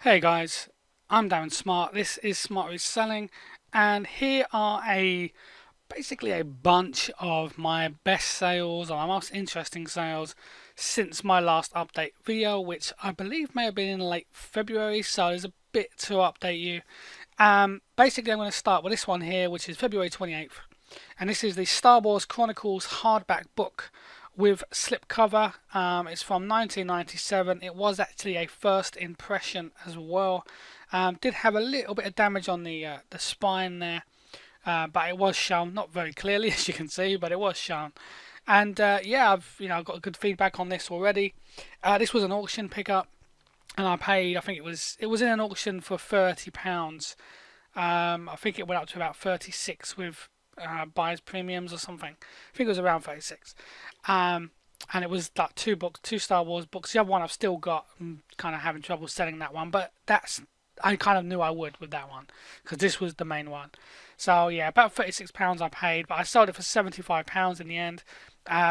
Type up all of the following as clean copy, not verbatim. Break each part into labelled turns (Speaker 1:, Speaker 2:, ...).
Speaker 1: Hey guys, I'm Darren Smart. This is Smart Reselling, and here are basically a bunch of my best sales or my most interesting sales since my last update video, which I believe may have been in late February. So there's a bit to update you. Basically, I'm going to start with this one here, which is February 28th, and this is the Star Wars Chronicles hardback book with slipcover. It's from 1997. It was actually a first impression as well. Did have a little bit of damage on the spine there, but it was shown, not very clearly as you can see, but it was shown. And yeah, I've got good feedback on this already. This was an auction pickup, and I paid. I think it was in an auction for £30. I think it went up to about 36 with buyer's premiums or something. I think it was around 36. And it was like two books, two Star Wars books. The other one I've still got. I'm kind of having trouble selling that one, but I kind of knew I would with that one because this was the main one. So yeah, about £36 I paid, but I sold it for £75 in the end.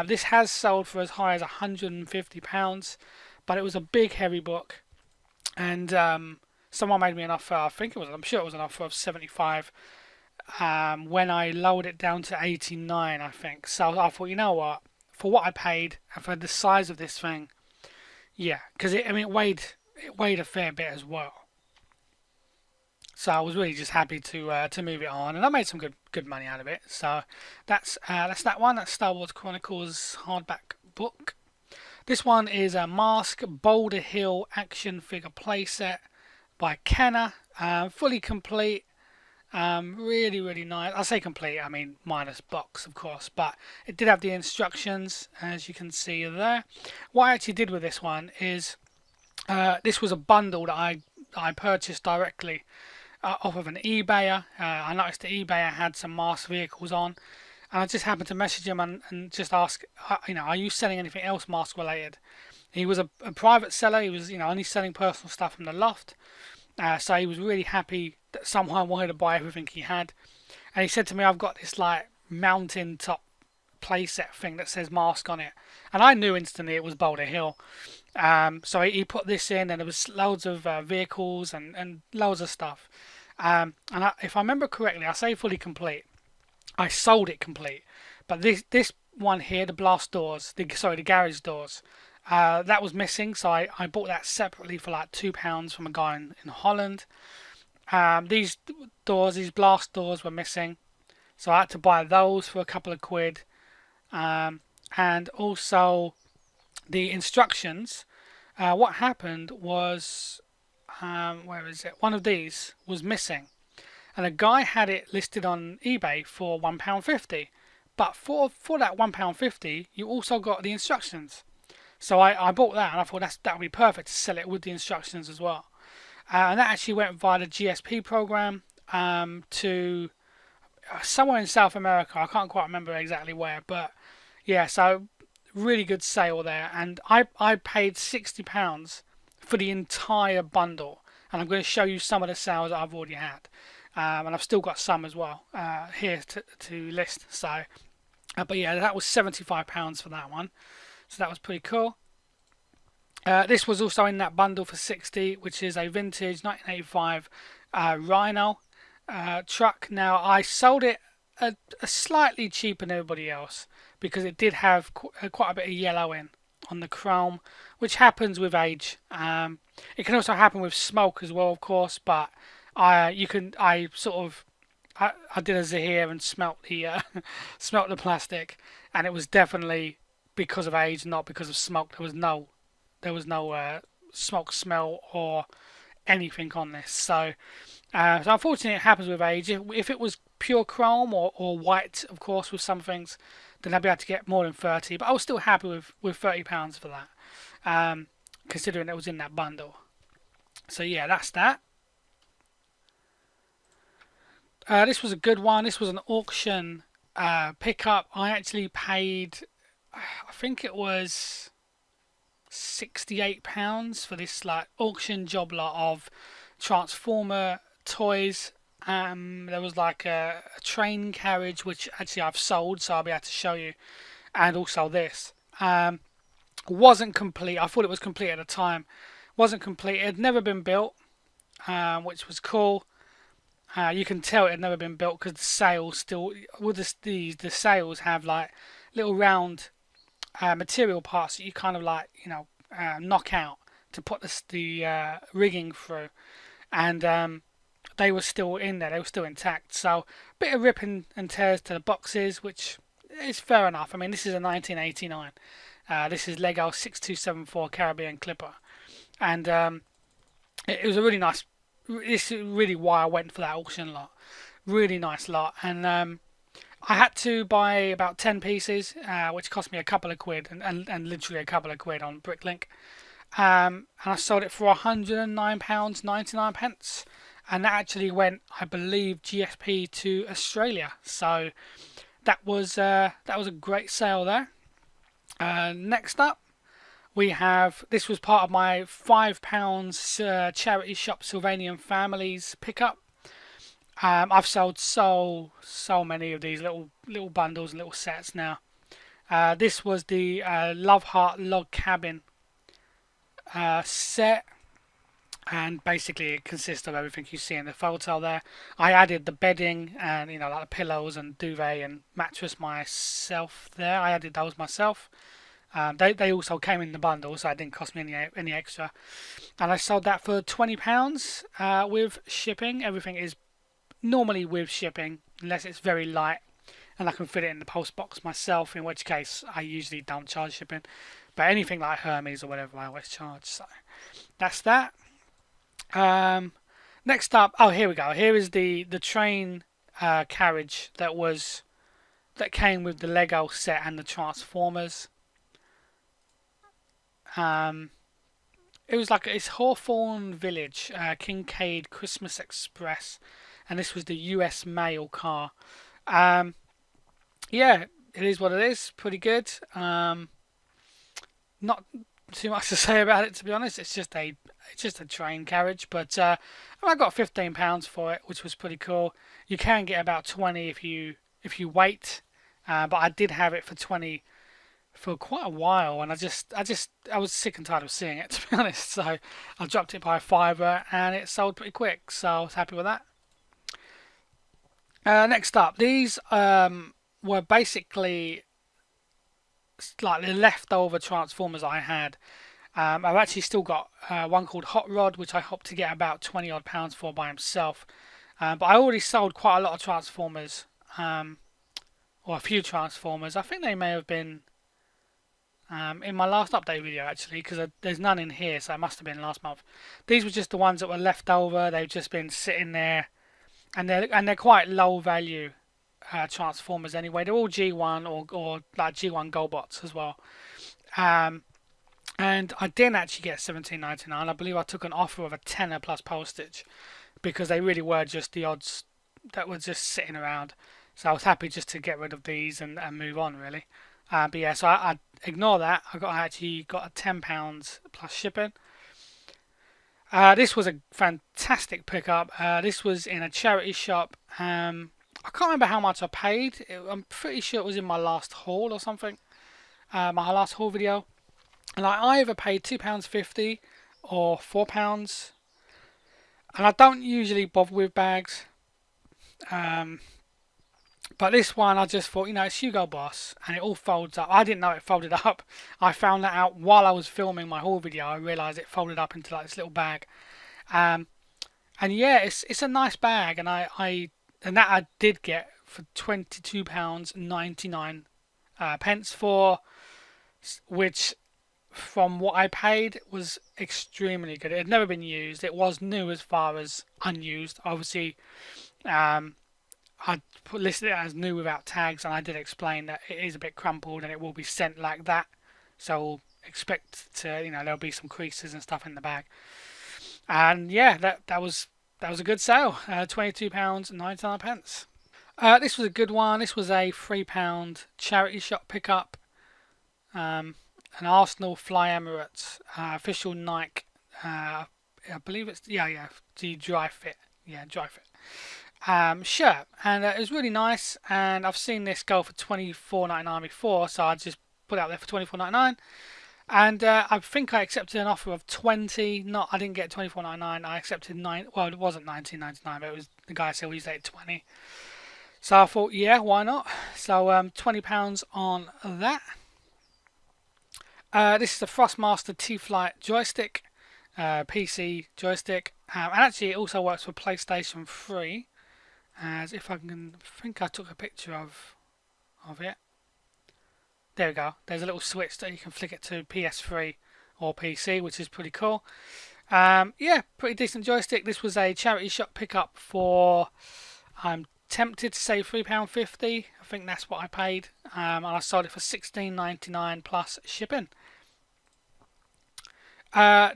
Speaker 1: This has sold for as high as £150, but it was a big heavy book, and someone made me an offer. I'm sure it was an offer of 75. When I lowered it down to 89, I think. So I thought, you know what, for what I paid and for the size of this thing, yeah, because it weighed a fair bit as well. So I was really just happy to move it on, and I made some good money out of it. So that's that one. That's Star Wars Chronicles hardback book. This one is a Mask Boulder Hill action figure playset by Kenner, fully complete. Really nice. I say complete, I mean minus box, of course, but it did have the instructions, as you can see there. What I actually did with this one is this was a bundle that I purchased directly off of an eBayer. I noticed that eBayer had some Mars vehicles on, and I just happened to message him and just ask, are you selling anything else mask related? He was a private seller. He was, only selling personal stuff from the loft. So he was really happy that someone wanted to buy everything he had. And he said to me, I've got this like mountain top playset thing that says mask on it. And I knew instantly it was Boulder Hill. So he put this in, and there was loads of vehicles and loads of stuff. If I remember correctly, I say fully complete. I sold it complete. But this one here, the blast doors, the garage doors, that was missing, so I bought that separately for like £2 from a guy in Holland. These doors, these blast doors were missing, so I had to buy those for a couple of quid. And also the instructions. What happened was, where is it? One of these was missing, and a guy had it listed on eBay for £1.50. But for that £1.50, you also got the instructions. So I bought that, and I thought that would be perfect to sell it with the instructions as well. And that actually went via the GSP program to somewhere in South America. I can't quite remember exactly where, but yeah, so really good sale there. And I paid £60 for the entire bundle, and I'm going to show you some of the sales that I've already had. And I've still got some as well here to list. So, but yeah, that was £75 for that one. So that was pretty cool. This was also in that bundle for 60, which is a vintage 1985 Rhino truck. Now I sold it a slightly cheaper than everybody else because it did have quite a bit of yellow on the chrome, which happens with age. It can also happen with smoke as well, of course. But I did a Zahir and smelt the smelt the plastic, and it was definitely because of age, not because of smoke. There was no smoke smell or anything on this. So unfortunately, it happens with age. If it was pure chrome or white, of course, with some things, then I'd be able to get more than 30. But I was still happy with £30 for that, considering it was in that bundle. So yeah, that's that. This was a good one. This was an auction pickup. I actually paid, I think it was £68 for this like auction job lot of Transformer toys. There was like a train carriage, which actually I've sold, so I'll be able to show you, and also this. Wasn't complete. I thought it was complete at the time. Wasn't complete. It had never been built. which was cool. You can tell it had never been built because the sails still, with the sails have like little round material parts that you kind of like, knock out to put the rigging through, and they were still in there. They were still intact. So a bit of ripping and tears to the boxes, which is fair enough. I mean, this is a 1989. This is Lego 6274 Caribbean Clipper, and it was a really nice. This is really why I went for that auction lot. Really nice lot, and I had to buy about 10 pieces, which cost me a couple of quid, and literally a couple of quid on Bricklink. And I sold it for £109.99 pence, and that actually went, I believe, GSP to Australia. So that was a great sale there. Next up, we have, this was part of my £5 charity shop Sylvanian Families pickup. I've sold so many of these little bundles and little sets now. This was the Love Heart Log Cabin set, and basically it consists of everything you see in the photo there. I added the bedding and like the pillows and duvet and mattress myself there. I added those myself. They also came in the bundle, so it didn't cost me any extra. And I sold that for £20 with shipping. Everything is normally with shipping, unless it's very light and I can fit it in the post box myself, in which case I usually don't charge shipping. But anything like Hermes or whatever, I always charge. So that's that. Next up, oh, here we go. Here is the train carriage that came with the Lego set and the Transformers. It was like, it's Hawthorne Village, Kincaid Christmas Express, and this was the US mail car. Yeah, it is what it is. Pretty good. Not too much to say about it, to be honest. It's just a train carriage, but I got £15 for it, which was pretty cool. You can get about 20 if you wait, but I did have it for 20 for quite a while, and I was sick and tired of seeing it, to be honest. So I dropped it by a fiver, and it sold pretty quick. So I was happy with that. Next up, these were basically like the leftover Transformers I had. I've actually still got one called Hot Rod, which I hope to get about 20 odd pounds for by himself. But I already sold quite a lot of Transformers, or a few Transformers. I think they may have been in my last update video, actually, because there's none in here, so it must have been last month. These were just the ones that were left over. They've just been sitting there, and they're quite low value Transformers anyway. They're all G1 or like G1 Goldbots as well. And I didn't actually get £17.99. I believe I took an offer of a tenner plus postage, because they really were just the odds that were just sitting around. So I was happy just to get rid of these and move on, really. But yeah, so I ignore that. I actually got a £10 plus shipping. This was a fantastic pickup. This was in a charity shop. I can't remember how much I paid. I'm pretty sure it was in my last haul or something. My last haul video. And I either paid £2.50 or £4. And I don't usually bother with bags. But this one, I just thought, it's Hugo Boss, and it all folds up. I didn't know it folded up. I found that out while I was filming my haul video. I realised it folded up into like this little bag. And yeah, it's a nice bag, and I did get for £22.99 pence for, which from what I paid was extremely good. It had never been used. It was new as far as unused. Obviously, I listed it as new without tags, and I did explain that it is a bit crumpled and it will be sent like that. So expect to, there'll be some creases and stuff in the bag. And yeah, that was a good sale. £22.99 pence. This was a good one. This was a £3 charity shop pickup. An Arsenal Fly Emirates official Nike. I believe it's the Dry Fit. Yeah, Dry Fit. Shirt, and it was really nice, and I've seen this go for £24.99 before, so I just put it out there for £24.99. And I think I accepted an offer of 20. Not, I didn't get 24.99. I accepted 9. Well, it wasn't 19.99, but it was the guy said we said 20. So I thought, yeah, why not? So £20 on that. This is a Thrustmaster T-Flight joystick, PC joystick, and actually it also works for PlayStation 3. As if I can, think I took a picture of it. There we go. There's a little switch that you can flick it to PS3 or PC, which is pretty cool. Yeah, pretty decent joystick. This was a charity shop pickup for, I'm tempted to say £3.50. I think that's what I paid, and I sold it for £16.99 plus shipping.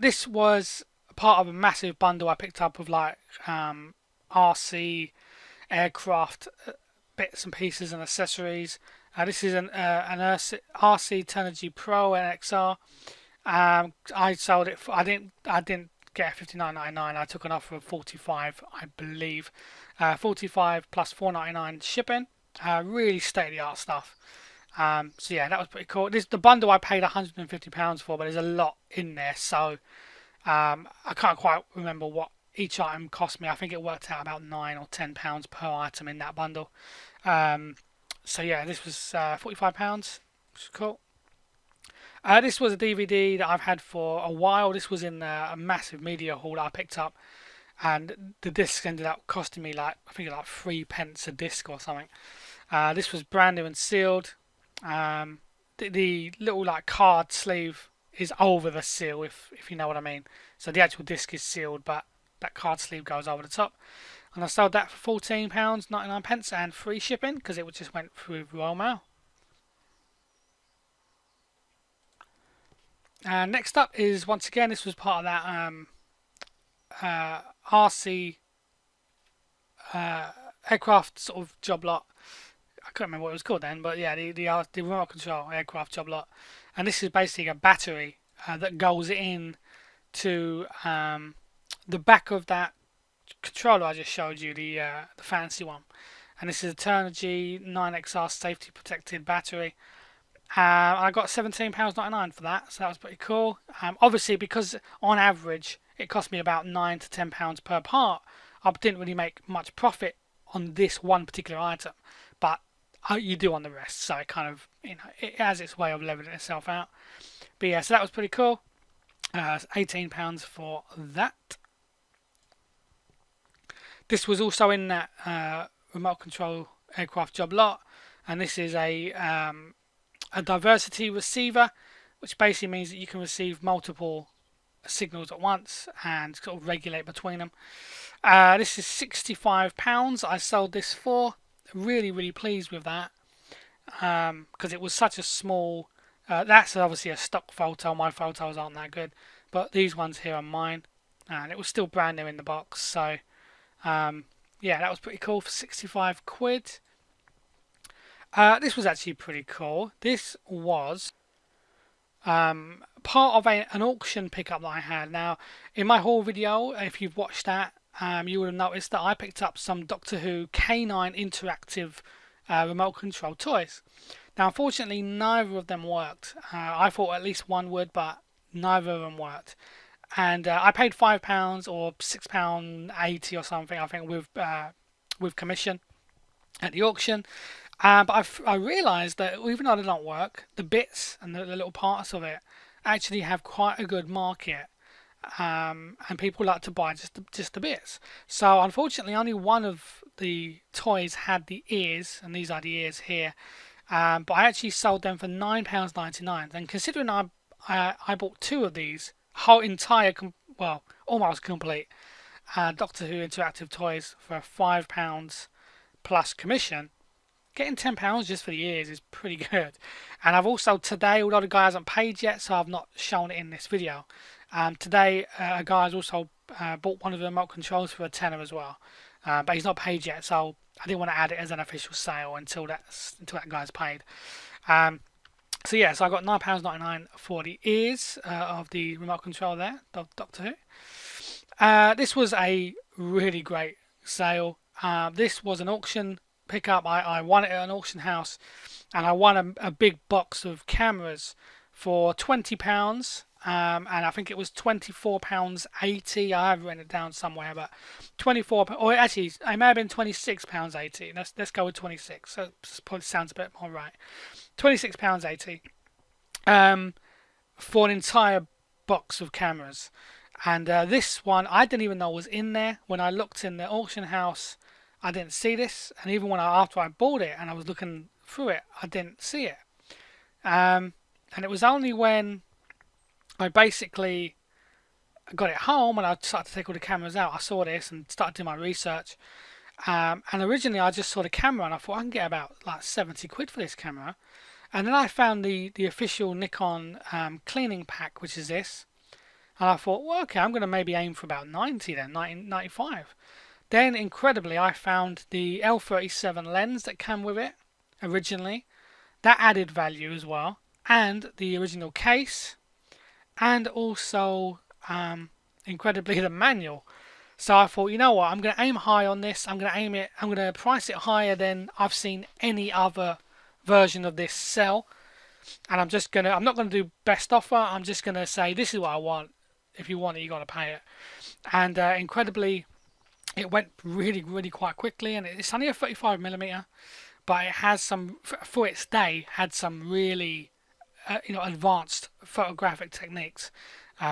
Speaker 1: This was part of a massive bundle I picked up of like RC aircraft bits and pieces and accessories. This is an RC Turnigy Pro NXR. I sold it. I didn't get 59.99. I took an offer of 45, I believe. 45 plus 4.99 shipping. Really state of the art stuff. So yeah, that was pretty cool. The bundle I paid £150 for, but there's a lot in there, so I can't quite remember what each item cost me. I think it worked out about £9 or £10 per item in that bundle. So yeah, this was £45, which is cool. This was a DVD that I've had for a while. This was in a massive media hall that I picked up, and the disc ended up costing me like, I think like 3p a disc or something. This was brand new and sealed. The little like card sleeve is over the seal, if you know what I mean. So the actual disc is sealed, but that card sleeve goes over the top. And I sold that for £14.99 and free shipping because it just went through Royal Mail. And next up is, once again, this was part of that RC aircraft sort of job lot. I can't remember what it was called then, but yeah, the remote control aircraft job lot. And this is basically a battery that goes in to the back of that controller I just showed you, the fancy one. And this is a Turnigy 9XR safety protected battery. I got £17.99 for that, so that was pretty cool. Obviously, because on average it cost me about £9 to £10 per part, I didn't really make much profit on this one particular item, but you do on the rest. So it kind of, it has its way of leveling itself out. But yeah, so that was pretty cool. £18 for that. This was also in that remote control aircraft job lot, and this is a diversity receiver, which basically means that you can receive multiple signals at once and sort of regulate between them. This is £65 I sold this for. Really pleased with that, because it was such a small, that's obviously a stock photo. My photos aren't that good, but these ones here are mine, and it was still brand new in the box. So yeah, that was pretty cool for 65 quid. This was actually pretty cool. This was part of an auction pickup that I had. Now, in my haul video, if you've watched that, you would have noticed that I picked up some Doctor Who K9 interactive remote control toys. Now, unfortunately, neither of them worked. I thought at least one would, but neither of them worked. And I paid £5 or £6.80 or something, I think, with commission at the auction. But I realised that even though they don't work, the bits and the little parts of it actually have quite a good market, and people like to buy just the bits. So unfortunately, only one of the toys had the ears, and these are the ears here. But I actually sold them for £9.99, and considering I bought two of these whole entire well, almost complete Doctor Who interactive toys for £5 plus commission. Getting £10 just for the ears is pretty good. And I've also today, although the guy hasn't paid yet, so I've not shown it in this video. Today, a guy has also bought one of the remote controls for a tenner as well, but he's not paid yet, so I didn't want to add it as an official sale until that guy's paid. So yeah, so I got £9.99 for the ears of the remote control there, Doctor Who. This was a really great sale. This was an auction pickup. I won it at an auction house, and I won a big box of cameras for £20. And I think it was £24.80. I have written it down somewhere, but 24, or actually, it may have been £26.80. Let's go with 26. So it probably sounds a bit more right. £26.80 for an entire box of cameras. And this one, I didn't even know was in there. When I looked in the auction house, I didn't see this. And even after I bought it and I was looking through it, I didn't see it. And it was only when I basically got it home and I started to take all the cameras out, I saw this and started doing my research. And originally I just saw the camera and I thought I can get about like 70 quid for this camera. And then I found the official Nikon cleaning pack, which is this. And I thought, well, okay, I'm going to maybe aim for about 90 then, 95. Then, incredibly, I found the L37 lens that came with it originally. That added value as well. And the original case. And also, incredibly, the manual. So I thought, you know what, I'm going to aim high on this. I'm going to price it higher than I've seen any other version of this sell. And I'm not going to do best offer. I'm just going to say, this is what I want. If you want it, you got to pay it. And incredibly, it went really, really quite quickly. And it's only a 35mm, but it has some, for its day, had some really, advanced photographic techniques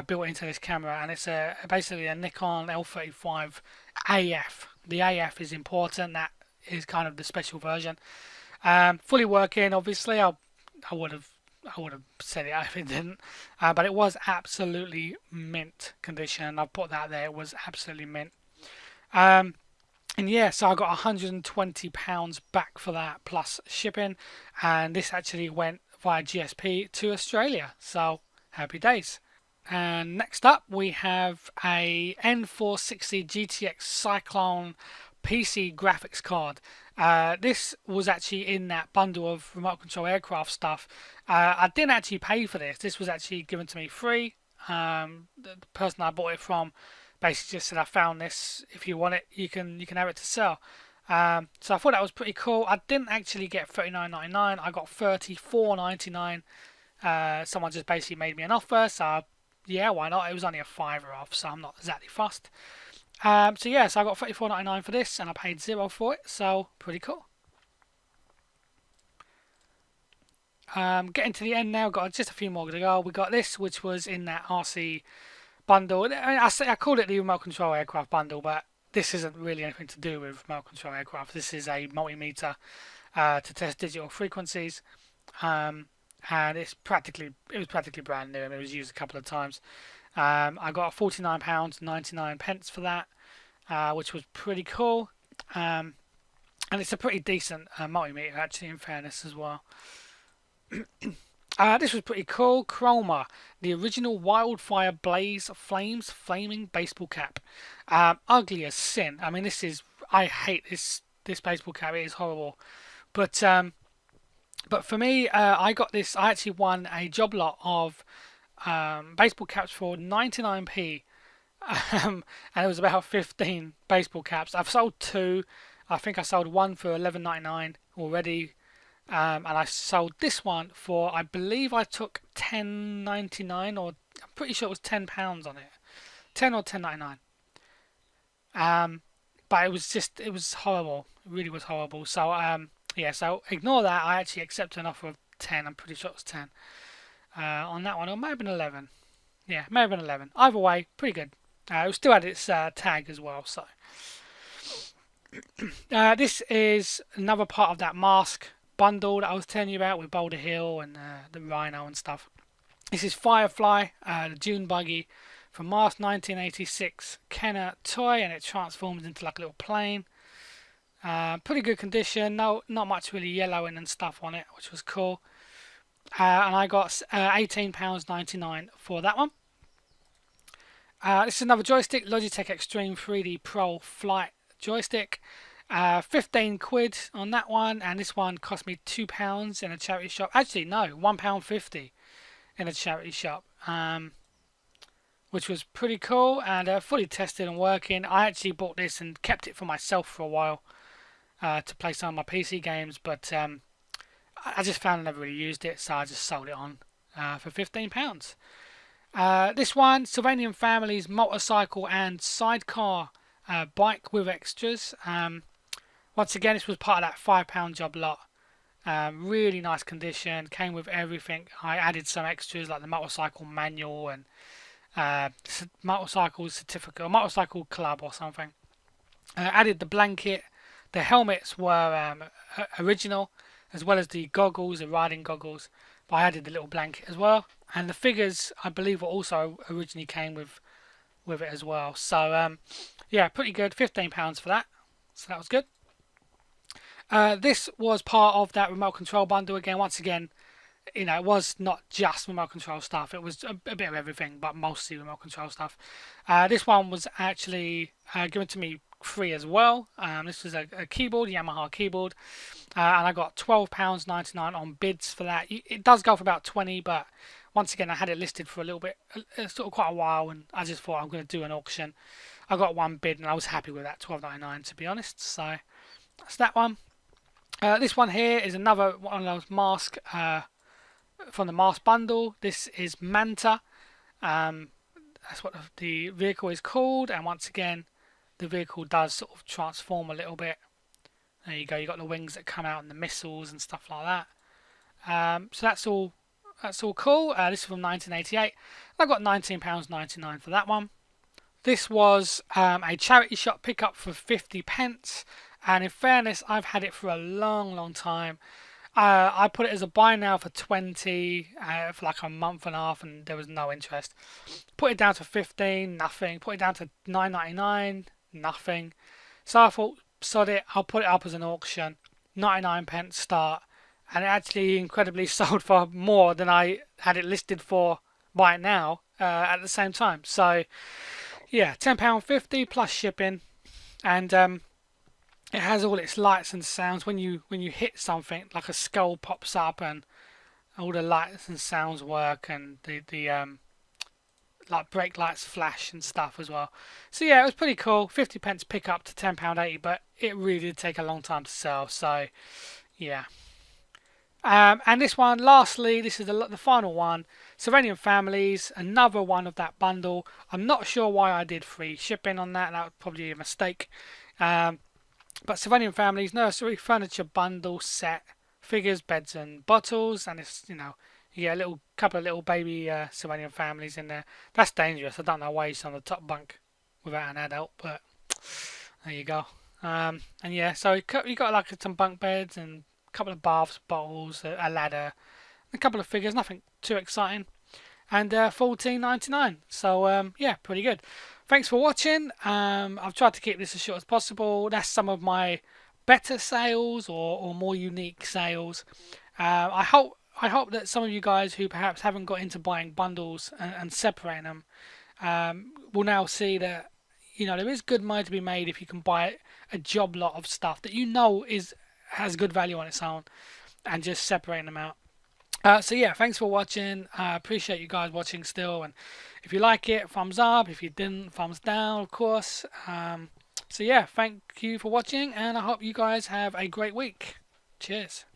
Speaker 1: built into this camera. And it's basically a Nikon L35 AF. The AF is important. That is kind of the special version. Fully working, obviously. I would have said it if it didn't, but it was absolutely mint condition. I've put that there. It was absolutely mint. And yeah, so I got £120 back for that plus shipping, and this actually went via GSP to Australia. So happy days. And next up we have a N460 GTX Cyclone PC graphics card. This was actually in that bundle of remote control aircraft stuff. I didn't actually pay for this. This was actually given to me free. The person I bought it from basically just said, I found this. If you want it, you can have it to sell. So I thought that was pretty cool. I didn't actually get $39.99. I got $34.99. Someone just basically made me an offer. So yeah, why not? It was only a fiver off, so I'm not exactly fussed. So I got $34.99 for this, and I paid $0 for it. So pretty cool. Getting to the end now. Got just a few more to go. We got this, which was in that RC bundle. I called it the remote control aircraft bundle, but this isn't really anything to do with remote control aircraft. This is a multimeter to test digital frequencies, and it was practically brand new, and it was used a couple of times. I got £49.99 for that, which was pretty cool. And it's a pretty decent multimeter, actually, in fairness as well. This was pretty cool. Chroma, the original Wildfire Blaze Flames Flaming Baseball Cap. Ugly as sin. I mean, I hate this baseball cap. It is horrible. But for me, I got this. I actually won a job lot of baseball caps for 99p. And it was about 15 baseball caps. I've sold 2. I think I sold one for $11.99 already. And I sold this one for, I believe I took $10.99, or I'm pretty sure it was £10 on it, 10 or $10.99. But it was horrible. It really was horrible. So so ignore that. I actually accepted an offer of 10. I'm pretty sure it was 10 on that one, or it may have been 11. Yeah, it may have been 11. Either way, pretty good. It still had its tag as well. So this is another part of that mask bundle that I was telling you about with Boulder Hill and the Rhino and stuff. This is Firefly, the Dune buggy from Mars 1986 Kenner toy, and it transforms into like a little plane. Pretty good condition. Not much really yellowing and stuff on it, which was cool. And I got £18.99 for that one. This is another joystick, Logitech Extreme 3D Pro Flight joystick. 15 quid on that one, and this one cost me £2 in a charity shop. Actually, no, £1.50 in a charity shop, which was pretty cool and fully tested and working. I actually bought this and kept it for myself for a while to play some of my PC games, but I just found I never really used it, so I just sold it on. for £15. This one, Sylvanian Family's motorcycle and sidecar bike with extras. Once again, this was part of that £5 job lot. Really nice condition, came with everything. I added some extras like the motorcycle manual and motorcycle certificate or motorcycle club or something. Added the blanket. The helmets were original, as well as the goggles, the riding goggles. But I added the little blanket as well, and the figures I believe were also originally came with it as well. So yeah, pretty good. £15 for that. So that was good. This was part of that remote control bundle again. Once again, it was not just remote control stuff. It was a bit of everything, but mostly remote control stuff. This one was actually given to me free as well. This was a keyboard, Yamaha keyboard, and I got £12.99 on bids for that. It does go for about 20, but once again, I had it listed for a little bit, sort of quite a while, and I just thought I'm going to do an auction. I got one bid, and I was happy with that, £12.99 to be honest. So that's that one. This one here is another one of those masks from the mask bundle. This is Manta. That's what the vehicle is called, and once again, the vehicle does sort of transform a little bit. There you go. You got the wings that come out and the missiles and stuff like that. So that's all. That's all cool. This is from 1988. I got £19.99 for that one. This was a charity shop pickup for 50p, and in fairness, I've had it for a long time. I put it as a buy now for 20 for like a month and a half, and there was no interest. Put it down to 15, nothing. Put it down to 9.99, nothing. So I thought, sod it, I'll put it up as an auction. 99p start, and it actually incredibly sold for more than I had it listed for buy it now at the same time. So yeah, £10.50 plus shipping, and it has all its lights and sounds. When you hit something, like a skull pops up, and all the lights and sounds work, and the like brake lights flash and stuff as well. So yeah, it was pretty cool. 50p pick up to £10.80, but it really did take a long time to sell. So yeah. And this one, lastly, this is the final one. Sylvanian Families, another one of that bundle. I'm not sure why I did free shipping on that. That was probably a mistake. But Sylvanian Families nursery furniture bundle set, figures, beds, and bottles, and it's you get a couple of little baby Sylvanian Families in there. That's dangerous. I don't know why he's on the top bunk without an adult, but there you go. And yeah, so you got like some bunk beds and a couple of baths, bottles, a ladder, a couple of figures. Nothing too exciting. And $14.99. So yeah, pretty good. Thanks for watching. I've tried to keep this as short as possible. That's some of my better sales or more unique sales. I hope that some of you guys who perhaps haven't got into buying bundles and separating them will now see that there is good money to be made if you can buy a job lot of stuff that has good value on its own and just separating them out. So yeah, thanks for watching. I appreciate you guys watching still, and if you like it, thumbs up. If you didn't, thumbs down, of course. So yeah, thank you for watching, and I hope you guys have a great week. Cheers.